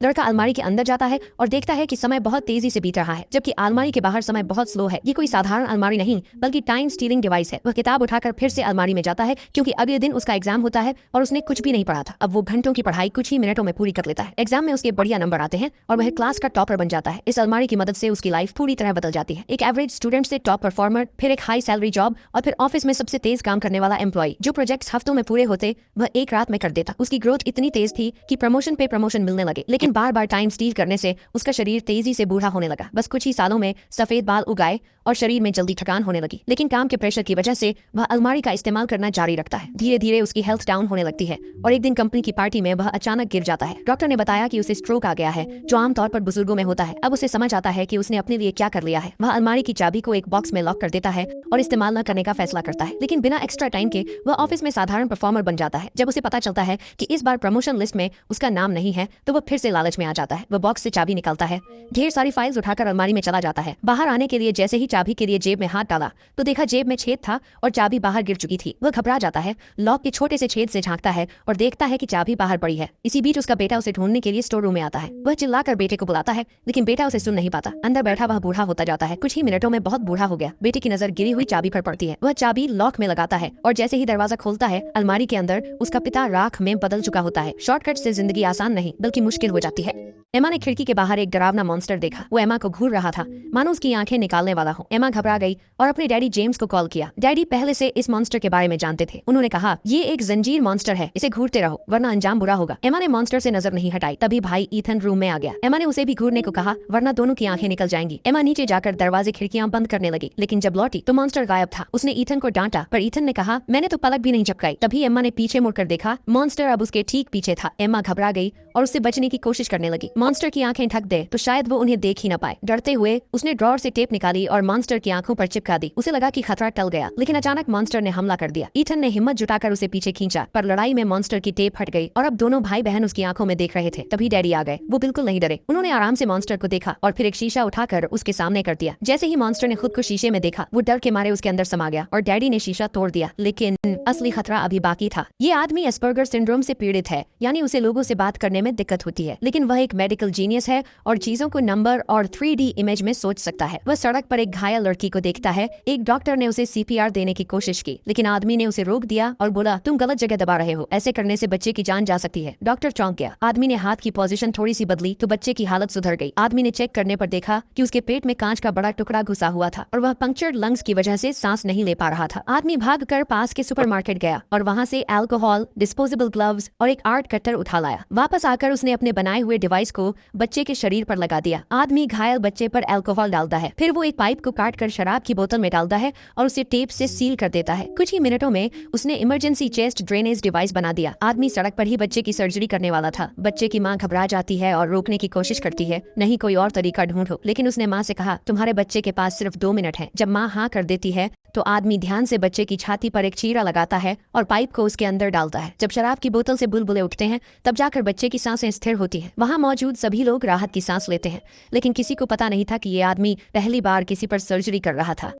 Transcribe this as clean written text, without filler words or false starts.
लड़का अलमारी के अंदर जाता है और देखता है कि समय बहुत तेजी से बीत रहा है, जबकि अलमारी के बाहर समय बहुत स्लो है। ये कोई साधारण अलमारी नहीं बल्कि टाइम स्टीलिंग डिवाइस है। वह किताब उठाकर फिर से अलमारी में जाता है क्योंकि अगले दिन उसका एग्जाम होता है और उसने कुछ भी नहीं पढ़ा था। अब वो घंटों की पढ़ाई कुछ ही मिनटों में पूरी कर लेता है। एग्जाम में उसके बढ़िया नंबर आते हैं और वह क्लास का टॉपर बन जाता है। इस अलमारी की मदद से उसकी लाइफ पूरी तरह बदल जाती है। एक एवरेज स्टूडेंट से टॉप परफॉर्मर, फिर एक हाई सैलरी जॉब और फिर ऑफिस में सबसे तेज काम करने वाला एम्प्लॉय। जो प्रोजेक्ट्स हफ्तों में पूरे होते वह एक रात में कर देता। उसकी ग्रोथ इतनी तेज थी कि प्रमोशन पे प्रमोशन मिलने लगे, लेकिन बार बार टाइम स्टील करने से उसका शरीर तेजी से बूढ़ा होने लगा। बस कुछ ही सालों में सफेद बाल उगाए और शरीर में जल्दी थकान होने लगी। लेकिन काम के प्रेशर की वजह से वह अलमारी का इस्तेमाल करना जारी रखता है। धीरे धीरे उसकी हेल्थ डाउन होने लगती है और एक दिन कंपनी की पार्टी में वह अचानक गिर जाता है। डॉक्टर ने बताया कि उसे स्ट्रोक आ गया है, जो आमतौर पर बुजुर्गों में होता है। अब उसे समझ आता है कि उसने अपने लिए क्या कर लिया है। वह अलमारी की चाबी को एक बॉक्स में लॉक कर देता है और इस्तेमाल न करने का फैसला करता है। लेकिन बिना एक्स्ट्रा टाइम के वह ऑफिस में साधारण परफॉर्मर बन जाता है। जब उसे पता चलता है कि इस बार प्रमोशन लिस्ट में उसका नाम नहीं है, तो वह फिर से लालच में आ जाता है। वह बॉक्स से चाबी निकालता है, ढेर सारी फाइल्स उठाकर अलमारी में चला जाता है। बाहर आने के लिए जैसे ही चाबी के लिए जेब में हाथ डाला तो देखा जेब में छेद था और चाबी बाहर गिर चुकी थी। वह घबरा जाता है, लॉक के छोटे से छेद से झांकता है और देखता है कि चाबी बाहर पड़ी है। इसी बीच उसका बेटा उसे ढूंढने के लिए स्टोर रूम में आता है। वह चिल्लाकर बेटे को बुलाता है, लेकिन बेटा उसे सुन नहीं पाता। अंदर बैठा वह बूढ़ा होता जाता है। कुछ ही मिनटों में बहुत बूढ़ा हो गया। बेटे की नजर गिरी हुई चाबी पर पड़ती है। वह चाबी लॉक में लगाता है और जैसे ही दरवाजा खोलता है, अलमारी के अंदर उसका पिता राख में बदल चुका होता है। शॉर्टकट से जिंदगी आसान नहीं बल्कि मुश्किल हो जाती है। एमा ने खिड़की के बाहर एक डरावना मॉन्स्टर देखा। वो एमा को घूर रहा था, मानो उसकी आंखें निकालने वाला हो। एमा घबरा गई और अपने डैडी जेम्स को कॉल किया। डैडी पहले से इस मॉन्स्टर के बारे में जानते थे। उन्होंने कहा, ये एक जंजीर मॉन्स्टर है, इसे घूरते रहो वरना अंजाम बुरा होगा। एमा ने मॉन्स्टर से नजर नहीं हटाई। तभी भाई ईथन रूम में आ गया। एमा ने उसे भी घूरने को कहा, वरना दोनों की आंखें निकल जाएंगी। एमा नीचे जाकर दरवाजे खिड़कियां बंद करने लगी, लेकिन जब लौटी तो मॉन्स्टर गायब था। उसने ईथन को डांटा, पर ईथन ने कहा, मैंने तो पलक भी नहीं झपकाई। तभी एम्मा ने पीछे मुड़कर देखा, मॉन्स्टर अब उसके ठीक पीछे था। एम्मा घबरा गई और उससे बचने की कोशिश करने लगी। मॉन्स्टर की आंखें ढक दे तो शायद वो उन्हें देख ही न पाए। डरते हुए उसने ड्रॉर से टेप निकाली और मॉन्स्टर की आंखों पर चिपका दी। उसे लगा कि खतरा टल गया, लेकिन अचानक मॉन्स्टर ने हमला कर दिया। ईथन ने हिम्मत जुटाकर उसे पीछे खींचा, पर लड़ाई में मॉन्स्टर की टेप हट गई और अब दोनों भाई बहन उसकी आंखों में देख रहे थे। तभी डैडी आ गए। वो बिल्कुल नहीं डरे। उन्होंने आराम से मॉन्स्टर को देखा और फिर एक शीशा उठाकर उसके सामने कर दिया। जैसे ही मॉन्स्टर ने खुद को शीशे में देखा, वो डर के मारे उसके अंदर समा गया और डैडी ने शीशा तोड़ दिया। लेकिन असली खतरा अभी बाकी था। ये आदमी एस्पर्गर सिंड्रोम से पीड़ित है, यानी उसे लोगों से बात करने में दिक्कत होती है, लेकिन वह एक मेडिकल जीनियस है और चीजों को नंबर और 3D इमेज में सोच सकता है। वह सड़क पर एक घायल लड़की को देखता है। एक डॉक्टर ने उसे CPR देने की कोशिश की, लेकिन आदमी ने उसे रोक दिया और बोला, तुम गलत जगह दबा रहे हो, ऐसे करने से बच्चे की जान जा सकती है। डॉक्टर चौंक गया। आदमी ने हाथ की पोजीशन थोड़ी सी बदली तो बच्चे की हालत सुधर गई। आदमी ने चेक करने पर देखा कि उसके पेट में कांच का बड़ा टुकड़ा घुसा हुआ था और वह पंक्चर्ड लंग्स की वजह से सांस नहीं ले पा रहा था। आदमी भागकर पास के सुपरमार्केट गया और वहां से अल्कोहल, डिस्पोजेबल ग्लव्स और एक आर्ट कटर उठा लाया। वापस आकर उसने अपने बनाए हुए डिवाइस को बच्चे के शरीर पर लगा दिया। आदमी घायल बच्चे पर अल्कोहल डालता है, फिर वो एक पाइप को काटकर शराब की बोतल में डालता है और उसे टेप से सील कर देता है। कुछ ही मिनटों में उसने इमरजेंसी चेस्ट ड्रेनेज डिवाइस बना दिया। आदमी सड़क पर ही बच्चे की सर्जरी करने वाला था। बच्चे की माँ घबरा जाती है और रोकने की कोशिश करती है, नहीं कोई और तरीका ढूंढो। लेकिन उसने माँ से कहा, तुम्हारे बच्चे के पास सिर्फ 2 मिनट है। जब माँ हाँ कर देती है तो आदमी ध्यान से बच्चे की छाती पर एक चीरा लगाता है और पाइप को उसके अंदर डालता है। जब शराब की बोतल से बुलबुले उठते हैं, तब जाकर बच्चे की सांसें स्थिर होती हैं। वहां मौजूद सभी लोग राहत की सांस लेते हैं, लेकिन किसी को पता नहीं था कि ये आदमी पहली बार किसी पर सर्जरी कर रहा था।